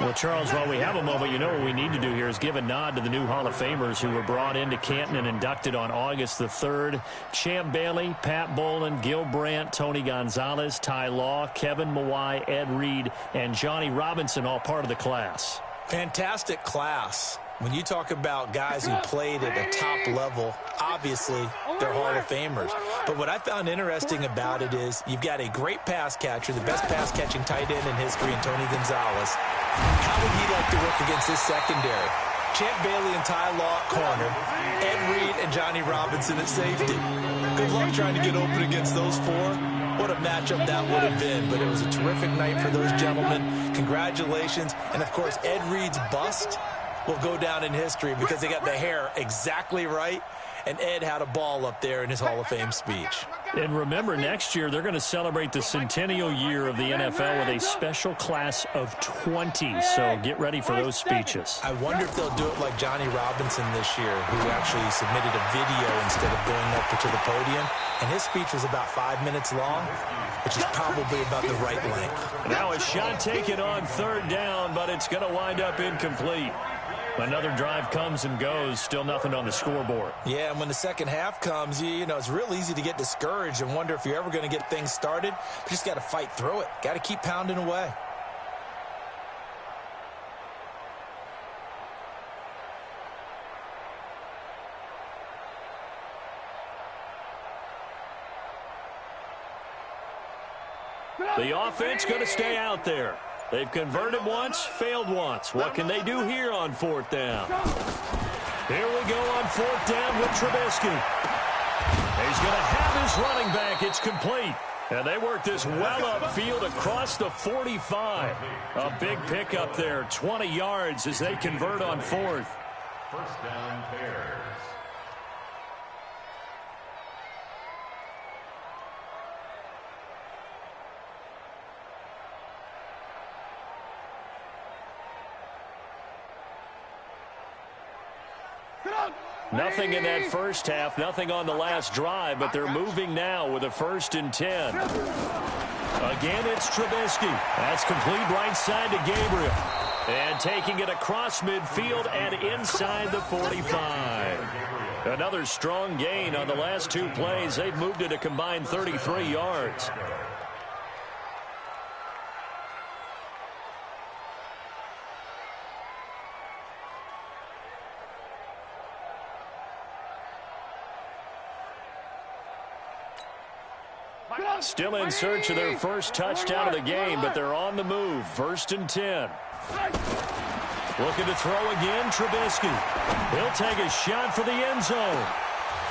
Well, Charles, while we have a moment, you know what we need to do here is give a nod to the new Hall of Famers who were brought into Canton and inducted on August the 3rd. Champ Bailey, Pat Bolin, Gil Brandt, Tony Gonzalez, Ty Law, Kevin Mawai, Ed Reed, and Johnny Robinson, all part of the class. Fantastic class. When you talk about guys who played at a top level, obviously they're Hall of Famers. But what I found interesting about it is you've got a great pass catcher, the best pass-catching tight end in history, in Tony Gonzalez. How would he like to work against his secondary? Champ Bailey and Ty Law at corner, Ed Reed and Johnny Robinson at safety. Good luck trying to get open against those four. What a matchup that would have been. But it was a terrific night for those gentlemen. Congratulations. And, of course, Ed Reed's bust will go down in history because they got the hair exactly right, and Ed had a ball up there in his Hall of Fame speech. And remember, next year they're going to celebrate the centennial year of the NFL with a special class of 20, so get ready for those speeches. I wonder if they'll do it like Johnny Robinson this year, who actually submitted a video instead of going up to the podium, and his speech was about 5 minutes long, which is probably about the right length. Now a shot taken on third down, but it's going to wind up incomplete. Another drive comes and goes, still nothing on the scoreboard. Yeah, and when the second half comes, you know, it's real easy to get discouraged and wonder if you're ever going to get things started. You just got to fight through it. Got to keep pounding away. The offense going to stay out there. They've converted once, failed once. What can they do here on fourth down? Here we go on fourth down with Trubisky. He's going to have his running back. It's complete. And they work this well upfield across the 45. A big pickup there, 20 yards as they convert on fourth. First down, Bears. Nothing in that first half, nothing on the last drive, but they're moving now with a 1st and 10. Again, it's Trubisky. That's complete right side to Gabriel. And taking it across midfield and inside the 45. Another strong gain on the last 2 plays. They've moved it a combined 33 yards. Still in search of their first touchdown of the game, but they're on the move. 1st and 10. Looking to throw again, Trubisky. He'll take a shot for the end zone.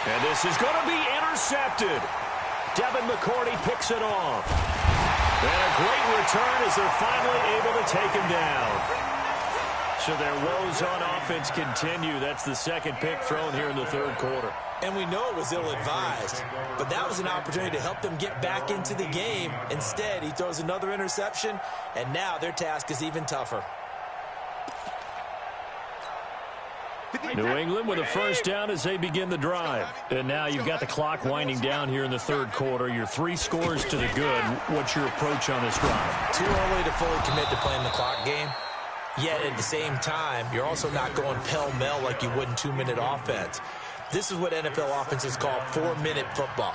And this is going to be intercepted. Devin McCourty picks it off. And a great return as they're finally able to take him down. So their woes on offense continue. That's the second pick thrown here in the 3rd quarter. And we know it was ill-advised, but that was an opportunity to help them get back into the game. Instead, he throws another interception, and now their task is even tougher. New England with a 1st down as they begin the drive. And now you've got the clock winding down here in the 3rd quarter. You're 3 scores to the good. What's your approach on this drive? Too early to fully commit to playing the clock game. Yet at the same time, you're also not going pell-mell like you would in 2-minute offense. This is what NFL offenses call 4-minute football.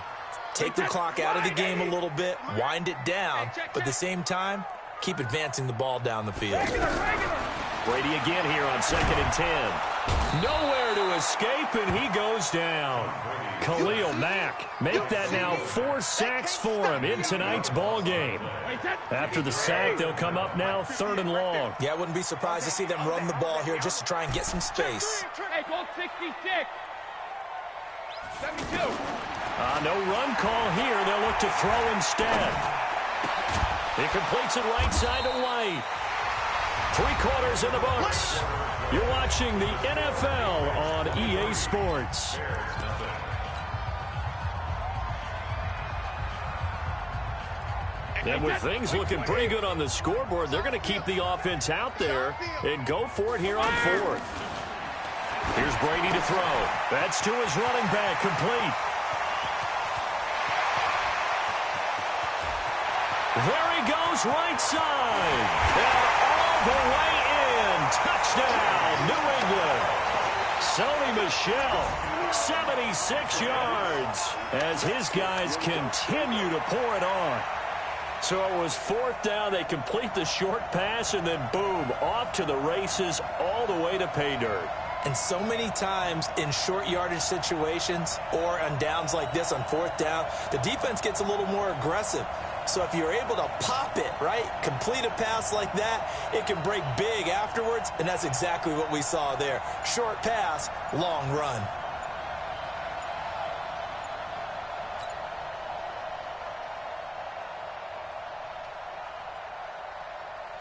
Take the clock out of the game a little bit, wind it down, but at the same time, keep advancing the ball down the field. Brady again here on 2nd and 10. Nowhere to escape, and he goes down. Khalil Mack make that now 4 sacks for him in tonight's ball game. After the sack, they'll come up now 3rd and long. Yeah, I wouldn't be surprised to see them run the ball here just to try and get some space. No run call here. They'll look to throw instead. He completes it right side to White. 3 quarters in the books. You're watching the NFL on EA Sports. And with things looking pretty good on the scoreboard, they're going to keep the offense out there and go for it here on 4th. Here's Brady to throw. That's to his running back, complete. There he goes, right side. And all the way Sony Michel, 76 yards, as his guys continue to pour it on. So it was 4th down. They complete the short pass, and then boom, off to the races all the way to pay dirt. And so many times in short yardage situations or on downs like this on 4th down, the defense gets a little more aggressive. So if you're able to pop it, right, complete a pass like that, it can break big afterwards, and that's exactly what we saw there. Short pass, long run.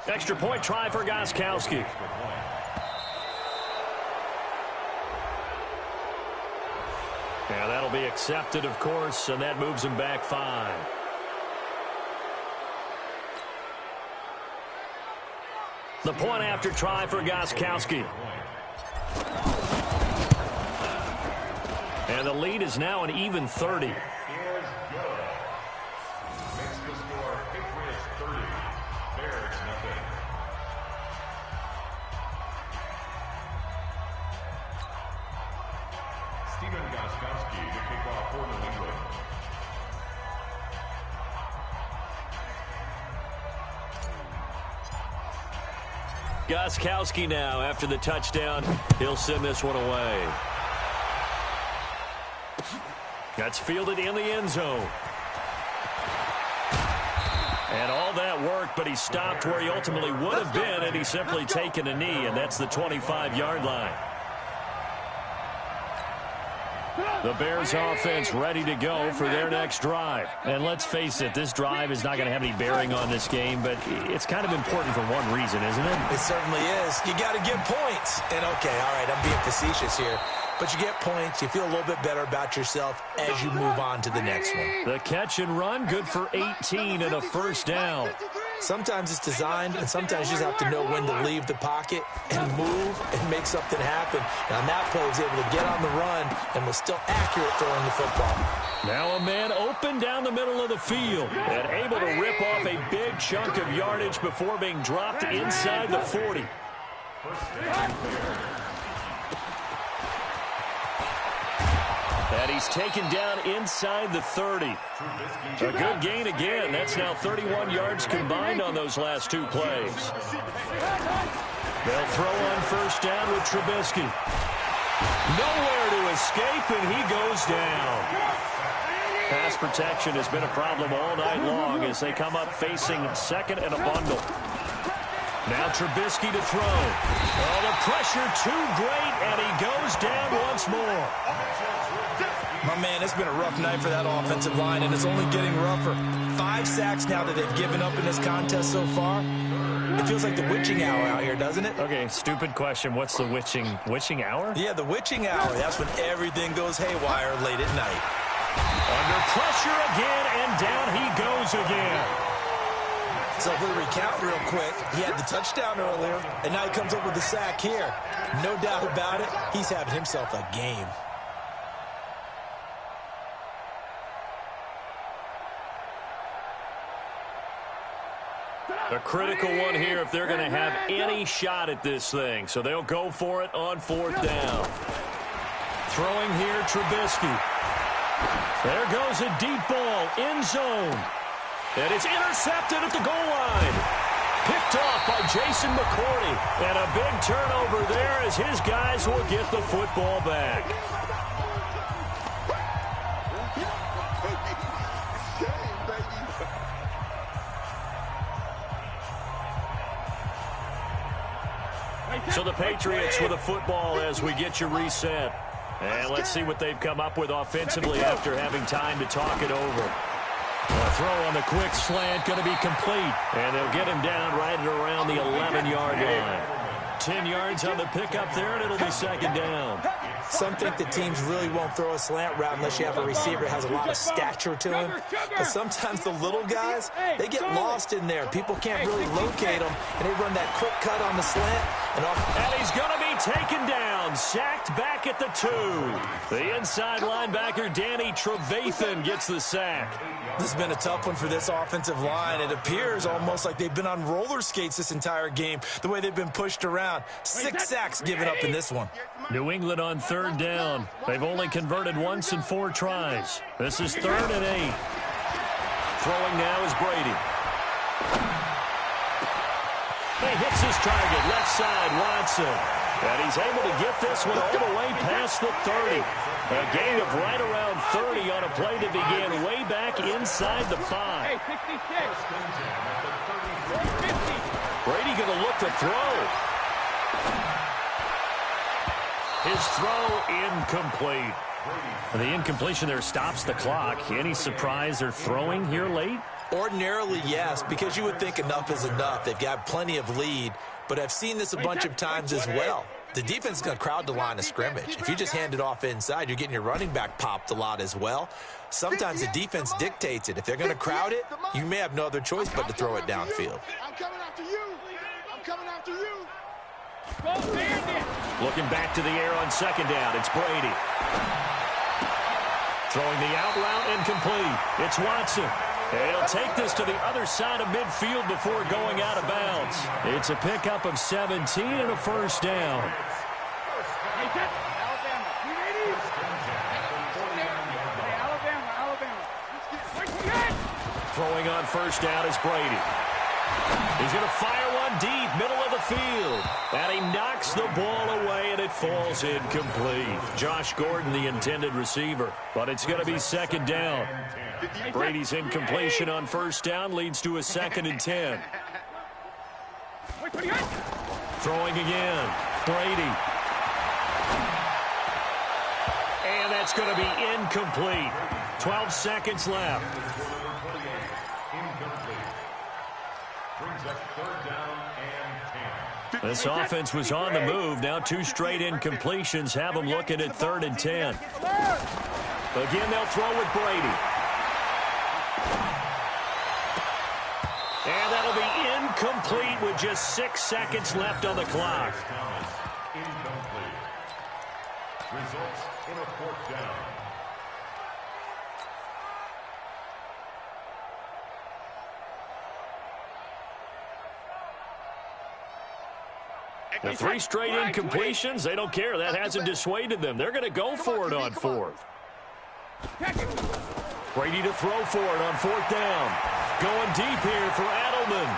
Extra point try for Gostkowski. Yeah, that'll be accepted, of course, and that moves him back 5. The point after try for Gostkowski. And the lead is now an even 30. Makes the score Patriots 30, Bears nothing. Stephen Gostkowski to kick off for New England. Gostkowski now, after the touchdown, he'll send this one away. That's fielded in the end zone. And all that work, but he stopped where he ultimately would have been had he simply taken a knee, and that's the 25-yard line. The Bears offense ready to go for their next drive. And let's face it, this drive is not going to have any bearing on this game, but it's kind of important for one reason, isn't it? It certainly is. You got to get points. And, okay, all right, I'm being facetious here. But you get points, you feel a little bit better about yourself as you move on to the next one. The catch and run, good for 18 and a 1st down. Sometimes it's designed, and sometimes you just have to know when to leave the pocket and move and make something happen. And on that play, he was able to get on the run and was still accurate throwing the football. Now a man open down the middle of the field and able to rip off a big chunk of yardage before being dropped inside the 40. And he's taken down inside the 30. A good gain again. That's now 31 yards combined on those last 2 plays. They'll throw on 1st down with Trubisky. Nowhere to escape, and he goes down. Pass protection has been a problem all night long as they come up facing 2nd and a bundle. Now Trubisky to throw. Oh, the pressure too great, and he goes down once more. My man, it's been a rough night for that offensive line, and it's only getting rougher. 5 sacks now that they've given up in this contest so far. It feels like the witching hour out here, doesn't it? Okay, stupid question. What's the witching hour? Yeah, the witching hour. That's when everything goes haywire late at night. Under pressure again, and down he goes again. So if we recount real quick, he had the touchdown earlier, and now he comes up with the sack here. No doubt about it, he's having himself a game. A critical one here if they're going to have any shot at this thing. So they'll go for it on 4th down. Throwing here, Trubisky. There goes a deep ball, end zone. And it's intercepted at the goal line. Picked off by Jason McCourty. And a big turnover there as his guys will get the football back. So the Patriots with a football as we get you reset. And let's see what they've come up with offensively after having time to talk it over. A throw on the quick slant going to be complete. And they'll get him down right at around the 11-yard line. 10 yards on the pickup there, and it'll be 2nd down. Some think the teams really won't throw a slant route unless you have a receiver that has a lot of stature to him. But sometimes the little guys, they get lost in there. People can't really locate them, and they run that quick cut on the slant, And he's going to be taken down, sacked back at the 2. The inside linebacker, Danny Trevathan, gets the sack. This has been a tough one for this offensive line. It appears almost like they've been on roller skates this entire game, the way they've been pushed around. 6 sacks given up in this one. New England on 3rd down. They've only converted once in 4 tries. This is 3rd and 8. Throwing now is Brady. He hits his target, left side, Watson. And he's able to get this one all the way past the 30. A gain of right around 30 on a play that began way back inside the 5. Hey, 66. Brady going to look to throw. His throw incomplete. And the incompletion there stops the clock. Any surprise they're throwing here late? Ordinarily, yes, because you would think enough is enough. They've got plenty of lead, but I've seen this a bunch of times as well. The defense is going to crowd the line of scrimmage. If you just hand it off inside, you're getting your running back popped a lot as well. Sometimes the defense dictates it. If they're going to crowd it, you may have no other choice but to throw it downfield. I'm coming after you. I'm coming after you. Looking back to the air on 2nd down, it's Brady. Throwing the out route incomplete. It's Watson. He'll take this to the other side of midfield before going out of bounds. It's a pickup of 17 and a 1st down. Throwing on 1st down is Brady. He's going to fire one deep, middle of the field. And he knocks the ball away, and it falls incomplete. Josh Gordon, the intended receiver. But it's going to be 2nd down. Brady's incompletion on 1st down leads to a 2nd and 10. Throwing again. Brady. And that's going to be incomplete. 12 seconds left. This offense was on the move. Now 2 straight incompletions have them looking at 3rd and 10. Again, they'll throw with Brady. And that'll be incomplete with just 6 seconds left on the clock. Incomplete. Results in a 4th down. The 3 straight incompletions, they don't care. That hasn't dissuaded them. They're going to go for it on 4th. Brady to throw for it on 4th down. Going deep here for Adelman.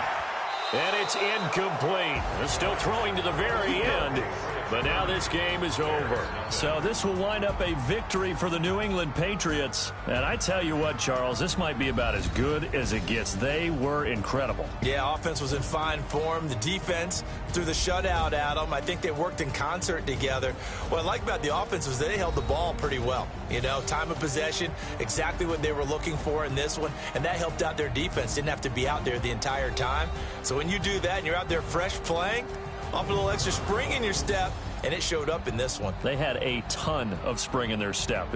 And it's incomplete. They're still throwing to the very end. But now this game is over. So this will wind up a victory for the New England Patriots. And I tell you what, Charles, this might be about as good as it gets. They were incredible. Yeah, offense was in fine form. The defense through the shutout, Adam, I think they worked in concert together. What I like about the offense was they held the ball pretty well. You know, time of possession, exactly what they were looking for in this one. And that helped out their defense. Didn't have to be out there the entire time. So when you do that and you're out there fresh playing, off a little extra spring in your step, and it showed up in this one. They had a ton of spring in their step.